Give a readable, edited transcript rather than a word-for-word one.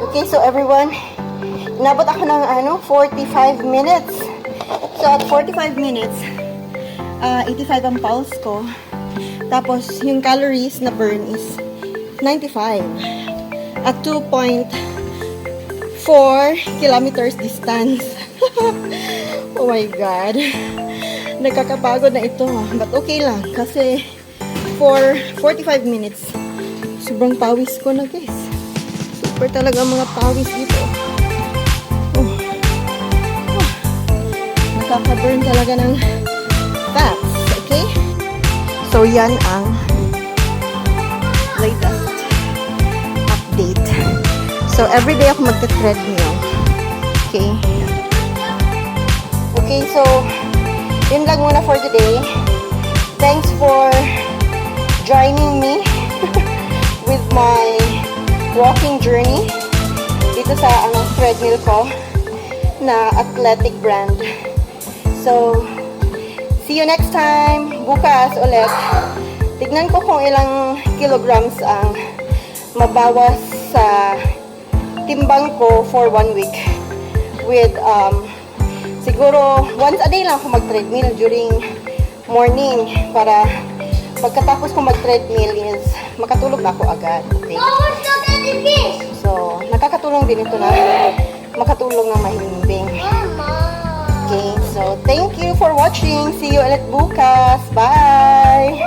Okay, so everyone, inabot ako ng 45 minutes. So at 45 minutes, 85 ang pulse ko. Tapos yung calories na burn is 95 at 2.4 kilometers distance. Oh my God. Nakakapagod na ito. But okay lang kasi for 45 minutes, sobrang pawis ko na guys. Super talaga mga pawis dito. Oh. Nakaka-burn talaga ng fats. Okay? So yan ang latest update. So everyday ako magte-treadmill. Okay? Okay, so yun lang muna for today. Thanks for joining me with my walking journey dito sa treadmill ko na athletic brand. So, see you next time. Bukas ulit. Tignan ko kung ilang kilograms ang mabawas sa timbang ko for 1 week. With, siguro, once a day lang ako mag-treadmill during morning para pagkatapos ko mag-treadmill is makatulog na ako agad. Okay? So, nakakatulong din ito na makatulong ng mahimbing. Okay, so thank you for watching. See you ulit bukas. Bye!